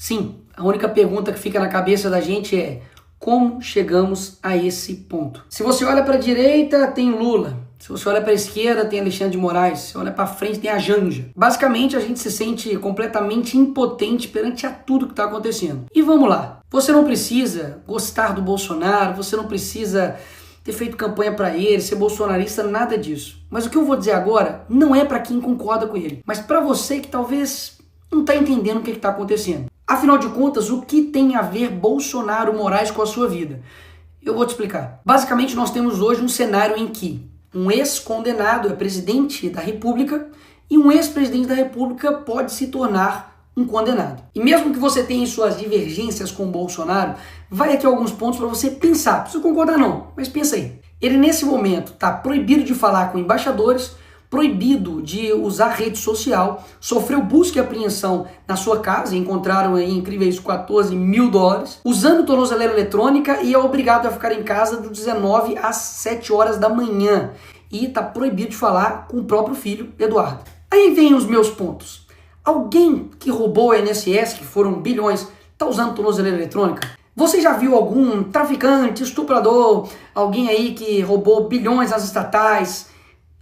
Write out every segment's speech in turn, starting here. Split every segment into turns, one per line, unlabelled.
Sim, a única pergunta que fica na cabeça da gente é: como chegamos a esse ponto? Se você olha para a direita, tem Lula. Se você olha para a esquerda, tem Alexandre de Moraes. Se você olha para frente, tem a Janja. Basicamente, a gente se sente completamente impotente perante a tudo que está acontecendo. E vamos lá. Você não precisa gostar do Bolsonaro, você não precisa ter feito campanha para ele, ser bolsonarista, nada disso. Mas o que eu vou dizer agora não é para quem concorda com ele, mas para você que talvez não está entendendo o que está acontecendo. Afinal de contas, o que tem a ver Bolsonaro Moraes com a sua vida? Eu vou te explicar. Basicamente, nós temos hoje um cenário em que um ex-condenado é presidente da República e um ex-presidente da República pode se tornar um condenado. E mesmo que você tenha suas divergências com o Bolsonaro, vai aqui alguns pontos para você pensar. Não precisa concordar não, mas pensa aí. Ele nesse momento está proibido de falar com embaixadores, proibido de usar rede social, sofreu busca e apreensão na sua casa, encontraram aí incríveis $14 mil, usando tornozeleira eletrônica e é obrigado a ficar em casa do 19 às 7 horas da manhã. E está proibido de falar com o próprio filho, Eduardo. Aí vem os meus pontos. Alguém que roubou o INSS, que foram bilhões, está usando tornozeleira eletrônica? Você já viu algum traficante, estuprador, alguém aí que roubou bilhões nas estatais,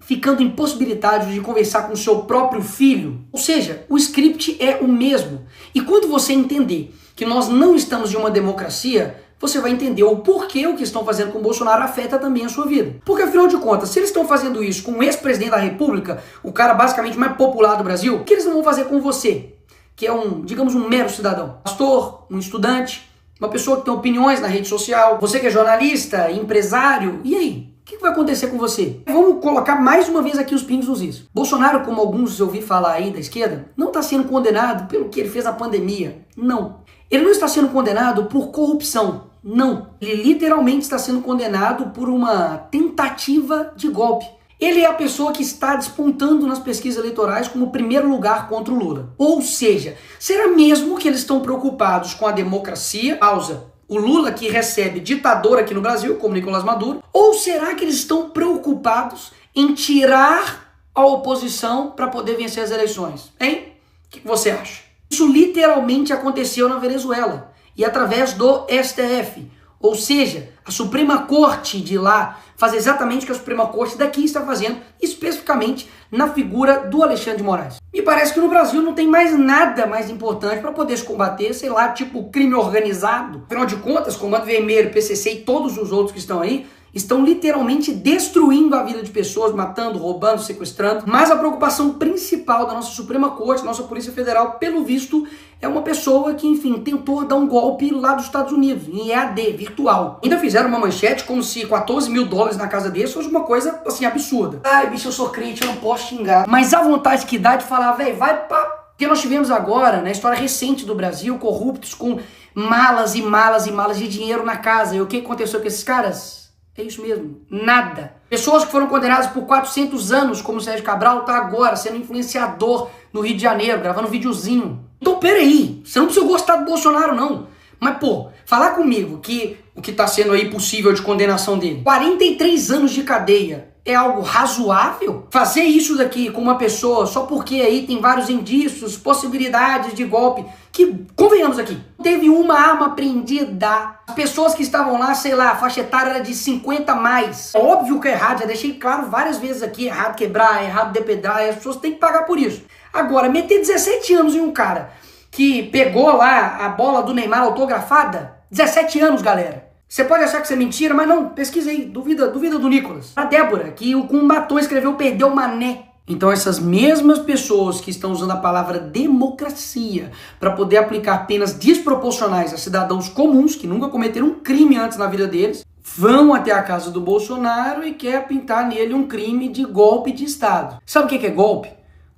ficando impossibilitado de conversar com o seu próprio filho? Ou seja, o script é o mesmo. E quando você entender que nós não estamos em uma democracia, você vai entender o porquê o que estão fazendo com o Bolsonaro afeta também a sua vida. Porque afinal de contas, se eles estão fazendo isso com o ex-presidente da República, o cara basicamente mais popular do Brasil, o que eles não vão fazer com você? Que é digamos, um mero cidadão. Pastor, um estudante, uma pessoa que tem opiniões na rede social, você que é jornalista, empresário, e aí? O que vai acontecer com você? Vamos colocar mais uma vez aqui os pingos nos is. Bolsonaro, como alguns eu ouvi falar aí da esquerda, não está sendo condenado pelo que ele fez na pandemia. Não. Ele não está sendo condenado por corrupção. Não. Ele literalmente está sendo condenado por uma tentativa de golpe. Ele é a pessoa que está despontando nas pesquisas eleitorais como primeiro lugar contra o Lula. Ou seja, será mesmo que eles estão preocupados com a democracia? Pausa. O Lula que recebe ditador aqui no Brasil, como Nicolás Maduro? Ou será que eles estão preocupados em tirar a oposição para poder vencer as eleições? Hein? O que você acha? Isso literalmente aconteceu na Venezuela e através do STF. Ou seja, a Suprema Corte de lá faz exatamente o que a Suprema Corte daqui está fazendo, especificamente na figura do Alexandre de Moraes. Me parece que no Brasil não tem mais nada mais importante para poder se combater, sei lá, tipo crime organizado. Afinal de contas, Comando Vermelho, PCC e todos os outros que estão aí, estão literalmente destruindo a vida de pessoas, matando, roubando, sequestrando. Mas a preocupação principal da nossa Suprema Corte, nossa Polícia Federal, pelo visto, é uma pessoa que, enfim, tentou dar um golpe lá dos Estados Unidos, em EAD, virtual. Ainda fizeram uma manchete como se $14 mil na casa desse fosse uma coisa, assim, absurda. Ai, bicho, eu sou crente, eu não posso xingar. Mas a vontade que dá de falar, velho, vai pra... Porque nós tivemos agora, na história recente do Brasil, corruptos com malas e malas e malas de dinheiro na casa. E o que aconteceu com esses caras? É isso mesmo, nada. Pessoas que foram condenadas por 400 anos, como o Sérgio Cabral, tá agora sendo influenciador no Rio de Janeiro, gravando um videozinho. Então, peraí, você não precisa gostar do Bolsonaro, não. Mas, pô, falar comigo que o que tá sendo aí possível de condenação dele, 43 anos de cadeia, é algo razoável? Fazer isso daqui com uma pessoa só porque aí tem vários indícios, possibilidades de golpe, que, convenhamos aqui, teve uma arma apreendida. As pessoas que estavam lá, sei lá, a faixa etária era de 50 a mais. É óbvio que é errado, já deixei claro várias vezes aqui, errado quebrar, errado depedrar, e as pessoas têm que pagar por isso. Agora, meter 17 anos em um cara que pegou lá a bola do Neymar autografada, 17 anos, galera. Você pode achar que isso é mentira, mas não, pesquisa aí, duvida do Nicolas. A Débora, que com um batom escreveu perdeu mané. Então essas mesmas pessoas que estão usando a palavra democracia para poder aplicar penas desproporcionais a cidadãos comuns que nunca cometeram um crime antes na vida deles, vão até a casa do Bolsonaro e quer pintar nele um crime de golpe de Estado. Sabe o que é golpe?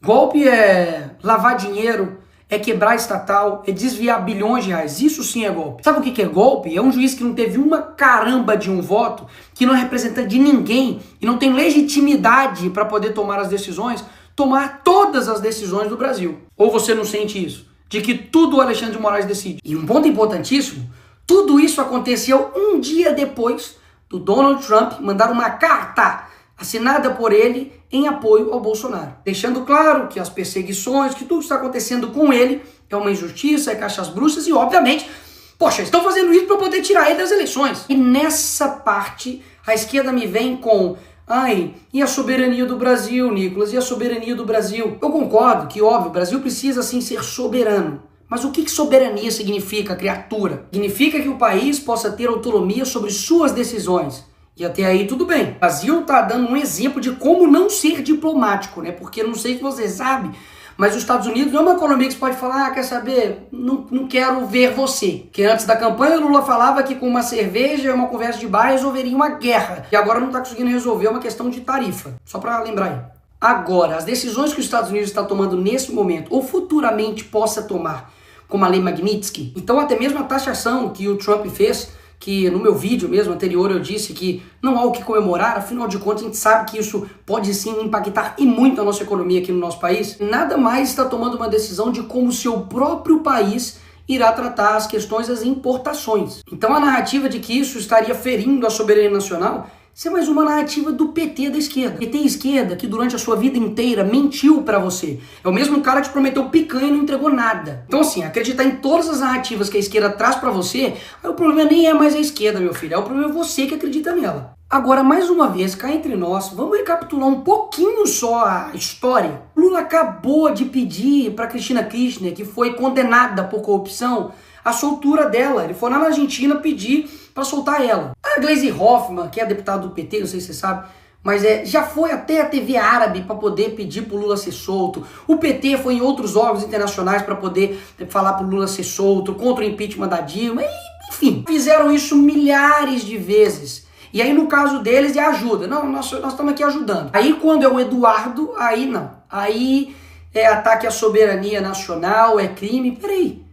Golpe é lavar dinheiro, é quebrar estatal, é desviar bilhões de reais. Isso sim é golpe. Sabe o que é golpe? É um juiz que não teve uma caramba de um voto, que não é representante de ninguém e não tem legitimidade para poder tomar as decisões, tomar todas as decisões do Brasil. Ou você não sente isso? De que tudo o Alexandre de Moraes decide. E um ponto importantíssimo, tudo isso aconteceu um dia depois do Donald Trump mandar uma carta assinada por ele em apoio ao Bolsonaro, deixando claro que as perseguições, que tudo que está acontecendo com ele é uma injustiça, é caixas bruxas e, obviamente, poxa, estão fazendo isso para poder tirar ele das eleições. E nessa parte, a esquerda me vem com: ai, e a soberania do Brasil, Nicolas? E a soberania do Brasil? Eu concordo que, óbvio, o Brasil precisa, sim, ser soberano. Mas o que soberania significa, criatura? Significa que o país possa ter autonomia sobre suas decisões. E até aí tudo bem. O Brasil está dando um exemplo de como não ser diplomático, né? Porque não sei se você sabe, mas os Estados Unidos não é uma economia que você pode falar: ah, quer saber, não quero ver você. Que antes da campanha o Lula falava que com uma cerveja e uma conversa de bar resolveria uma guerra. E agora não está conseguindo resolver uma questão de tarifa. Só para lembrar aí. Agora, as decisões que os Estados Unidos está tomando nesse momento, ou futuramente possa tomar, como a lei Magnitsky, então até mesmo a taxação que o Trump fez, que no meu vídeo mesmo anterior eu disse que não há o que comemorar, afinal de contas a gente sabe que isso pode sim impactar e muito a nossa economia aqui no nosso país, nada mais está tomando uma decisão de como o seu próprio país irá tratar as questões das importações. Então a narrativa de que isso estaria ferindo a soberania nacional, isso é mais uma narrativa do PT da esquerda. PT esquerda que durante a sua vida inteira mentiu pra você. É o mesmo cara que te prometeu picanha e não entregou nada. Então assim, acreditar em todas as narrativas que a esquerda traz pra você, aí o problema nem é mais a esquerda, meu filho. É o problema é você que acredita nela. Agora, mais uma vez, cá entre nós, vamos recapitular um pouquinho só a história. Lula acabou de pedir pra Cristina Kirchner, que foi condenada por corrupção, a soltura dela. Ele foi lá na Argentina pedir para soltar ela. A Gleisi Hoffmann, que é deputada do PT, não sei se você sabe, mas já foi até a TV árabe para poder pedir para o Lula ser solto. O PT foi em outros órgãos internacionais para poder falar para o Lula ser solto, contra o impeachment da Dilma, enfim. Fizeram isso milhares de vezes. E aí no caso deles é ajuda. Não, nós estamos aqui ajudando. Aí quando é o Eduardo, aí não. Aí é ataque à soberania nacional, é crime. Peraí.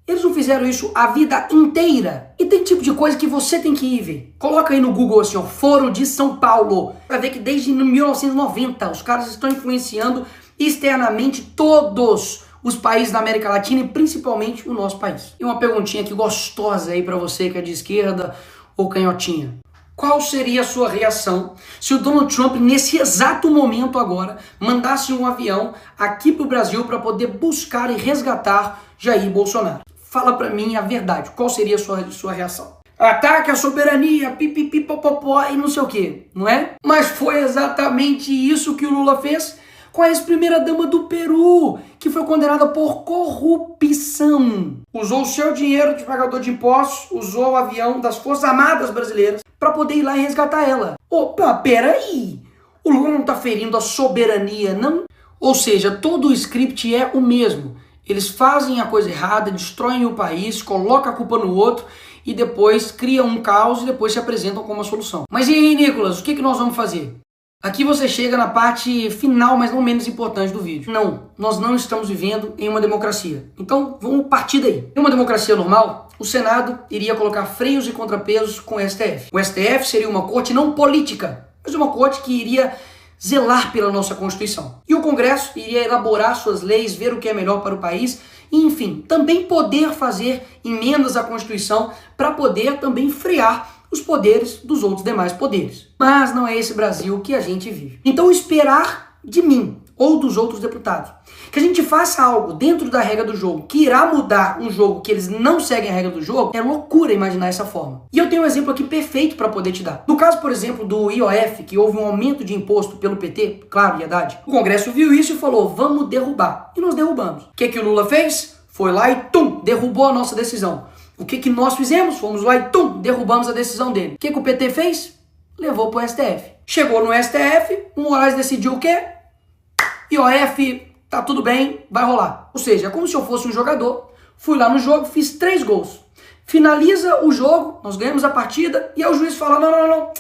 Eles não fizeram isso a vida inteira. E tem tipo de coisa que você tem que ir ver. Coloca aí no Google assim, ó, Foro de São Paulo. Vai ver que desde 1990 os caras estão influenciando externamente todos os países da América Latina e principalmente o nosso país. E uma perguntinha aqui gostosa aí pra você que é de esquerda ou canhotinha. Qual seria a sua reação se o Donald Trump, nesse exato momento agora, mandasse um avião aqui pro Brasil para poder buscar e resgatar Jair Bolsonaro? Fala pra mim a verdade, qual seria a sua reação? Ataque à soberania, pipipipopopó e não sei o que, não é? Mas foi exatamente isso que o Lula fez com a ex-primeira-dama do Peru, que foi condenada por corrupção. Usou o seu dinheiro de pagador de impostos, usou o avião das Forças Armadas Brasileiras para poder ir lá e resgatar ela. Opa, peraí! O Lula não tá ferindo a soberania, não? Ou seja, todo o script é o mesmo. Eles fazem a coisa errada, destroem o país, colocam a culpa no outro e depois criam um caos e depois se apresentam como uma solução. Mas e aí, Nicolas, o que nós vamos fazer? Aqui você chega na parte final, mas não menos importante do vídeo. Não, nós não estamos vivendo em uma democracia. Então, vamos partir daí. Em uma democracia normal, o Senado iria colocar freios e contrapesos com o STF. O STF seria uma corte não política, mas uma corte que iria zelar pela nossa Constituição. E o Congresso iria elaborar suas leis, ver o que é melhor para o país e, enfim, também poder fazer emendas à Constituição para poder também frear os poderes dos outros demais poderes. Mas não é esse Brasil que a gente vive. Então esperar de mim ou dos outros deputados que a gente faça algo dentro da regra do jogo que irá mudar um jogo que eles não seguem a regra do jogo, é loucura imaginar essa forma. E eu tenho um exemplo aqui perfeito para poder te dar. No caso, por exemplo, do IOF, que houve um aumento de imposto pelo PT, claro, e Haddad, o Congresso viu isso e falou, vamos derrubar. E nós derrubamos. O que o Lula fez? Foi lá e derrubou a nossa decisão. O que nós fizemos? Fomos lá e derrubamos a decisão dele. O que o PT fez? Levou pro STF. Chegou no STF, o Moraes decidiu o quê? IOF, tá tudo bem, vai rolar. Ou seja, é como se eu fosse um jogador, fui lá no jogo, fiz 3 gols. Finaliza o jogo, nós ganhamos a partida, e aí o juiz fala, não.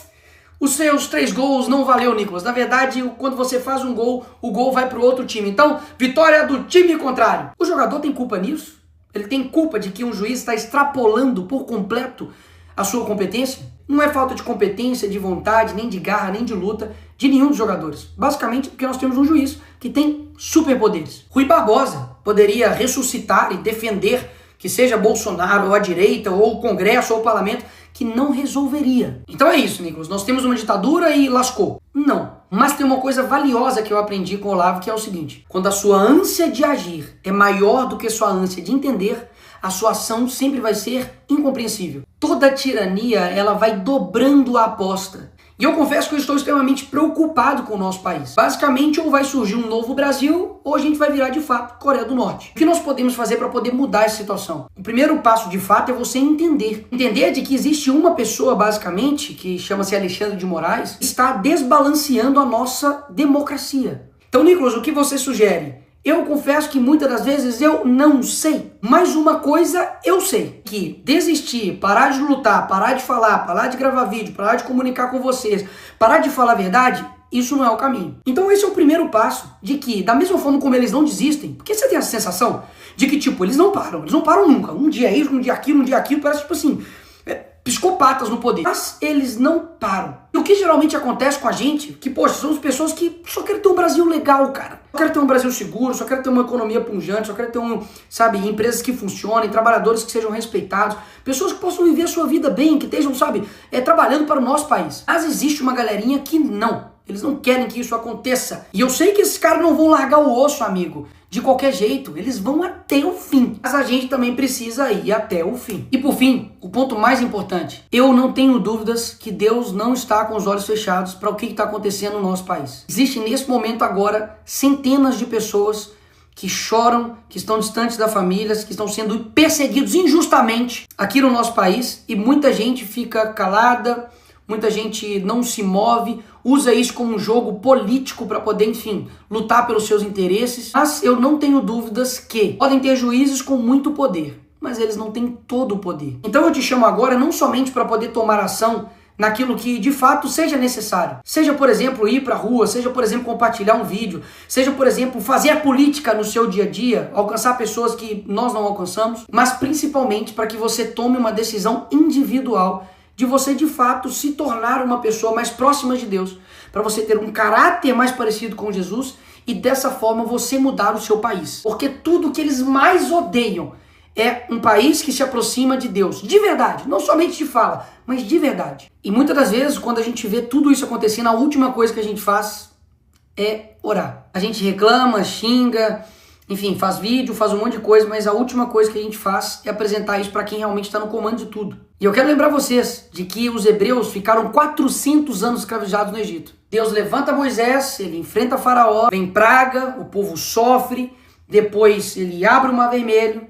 Os seus 3 gols não valeu, Nicolas. Na verdade, quando você faz um gol, o gol vai pro outro time. Então, vitória do time contrário. O jogador tem culpa nisso? Ele tem culpa de que um juiz está extrapolando por completo a sua competência? Não é falta de competência, de vontade, nem de garra, nem de luta de nenhum dos jogadores. Basicamente porque nós temos um juiz que tem superpoderes. Rui Barbosa poderia ressuscitar e defender que seja Bolsonaro ou a direita ou o Congresso ou o Parlamento, que não resolveria. Então é isso, Nicolas. Nós temos uma ditadura e lascou. Não. Mas tem uma coisa valiosa que eu aprendi com o Olavo, que é o seguinte: quando a sua ânsia de agir é maior do que a sua ânsia de entender, a sua ação sempre vai ser incompreensível. Toda tirania, ela vai dobrando a aposta. E eu confesso que eu estou extremamente preocupado com o nosso país. Basicamente, ou vai surgir um novo Brasil, ou a gente vai virar de fato Coreia do Norte. O que nós podemos fazer para poder mudar essa situação? O primeiro passo de fato é você entender. Entender de que existe uma pessoa, basicamente, que chama-se Alexandre de Moraes, que está desbalanceando a nossa democracia. Então, Nicolas, o que você sugere? Eu confesso que muitas das vezes eu não sei. Mas uma coisa eu sei: que desistir, parar de lutar, parar de falar, parar de gravar vídeo, parar de comunicar com vocês, parar de falar a verdade, isso não é o caminho. Então esse é o primeiro passo, de que da mesma forma como eles não desistem, porque você tem a sensação de que tipo, eles não param nunca. Um dia isso, um dia aquilo, parece tipo assim, psicopatas no poder. Mas eles não param. E o que geralmente acontece com a gente, que, poxa, somos pessoas que só querem ter um Brasil legal, cara. Só querem ter um Brasil seguro, só querem ter uma economia punjante, só querem ter empresas que funcionem, trabalhadores que sejam respeitados, pessoas que possam viver a sua vida bem, que estejam, trabalhando para o nosso país. Mas existe uma galerinha que não. Eles não querem que isso aconteça. E eu sei que esses caras não vão largar o osso, amigo. De qualquer jeito, eles vão até o fim. Mas a gente também precisa ir até o fim. E por fim, o ponto mais importante. Eu não tenho dúvidas que Deus não está com os olhos fechados para o que está acontecendo no nosso país. Existem nesse momento agora centenas de pessoas que choram, que estão distantes da família, que estão sendo perseguidos injustamente aqui no nosso país. E muita gente fica calada, muita gente não se move, usa isso como um jogo político para poder, enfim, lutar pelos seus interesses. Mas eu não tenho dúvidas que podem ter juízes com muito poder, mas eles não têm todo o poder. Então eu te chamo agora não somente para poder tomar ação naquilo que de fato seja necessário. Seja, por exemplo, ir para a rua, seja, por exemplo, compartilhar um vídeo, seja, por exemplo, fazer a política no seu dia a dia, alcançar pessoas que nós não alcançamos, mas principalmente para que você tome uma decisão individual de você de fato se tornar uma pessoa mais próxima de Deus, para você ter um caráter mais parecido com Jesus e dessa forma você mudar o seu país. Porque tudo que eles mais odeiam é um país que se aproxima de Deus, de verdade, não somente de fala, mas de verdade. E muitas das vezes, quando a gente vê tudo isso acontecendo, a última coisa que a gente faz é orar. A gente reclama, xinga, enfim, faz vídeo, faz um monte de coisa, mas a última coisa que a gente faz é apresentar isso para quem realmente está no comando de tudo. E eu quero lembrar vocês de que os hebreus ficaram 400 anos escravizados no Egito. Deus levanta Moisés, ele enfrenta Faraó, vem praga, o povo sofre, depois ele abre o Mar Vermelho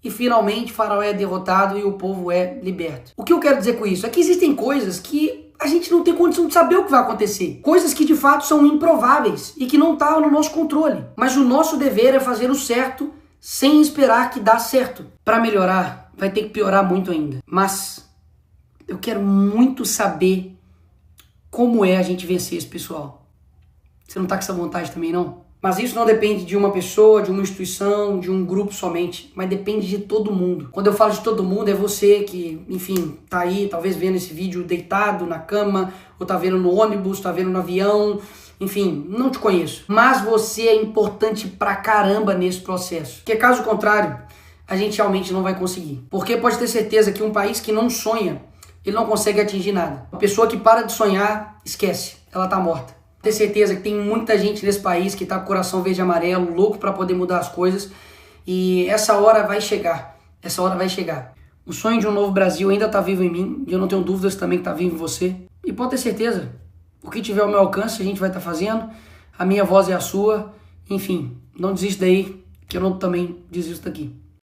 e finalmente Faraó é derrotado e o povo é liberto. O que eu quero dizer com isso? É que existem coisas que a gente não tem condição de saber o que vai acontecer. Coisas que de fato são improváveis e que não estão no nosso controle. Mas o nosso dever é fazer o certo sem esperar que dá certo. Para melhorar, vai ter que piorar muito ainda. Mas eu quero muito saber como é a gente vencer esse pessoal. Você não tá com essa vontade também, não? Mas isso não depende de uma pessoa, de uma instituição, de um grupo somente, mas depende de todo mundo. Quando eu falo de todo mundo, é você que, enfim, tá aí, talvez vendo esse vídeo deitado na cama, ou tá vendo no ônibus, tá vendo no avião, enfim, não te conheço. Mas você é importante pra caramba nesse processo. Porque caso contrário, a gente realmente não vai conseguir. Porque pode ter certeza que um país que não sonha, ele não consegue atingir nada. Uma pessoa que para de sonhar, esquece, ela tá morta. Ter certeza que tem muita gente nesse país que tá com o coração verde e amarelo, louco para poder mudar as coisas. E essa hora vai chegar. Essa hora vai chegar. O sonho de um novo Brasil ainda tá vivo em mim. E eu não tenho dúvidas também que tá vivo em você. E pode ter certeza. O que tiver ao meu alcance, a gente vai estar fazendo. A minha voz é a sua. Enfim, não desista daí, que eu não também desisto daqui.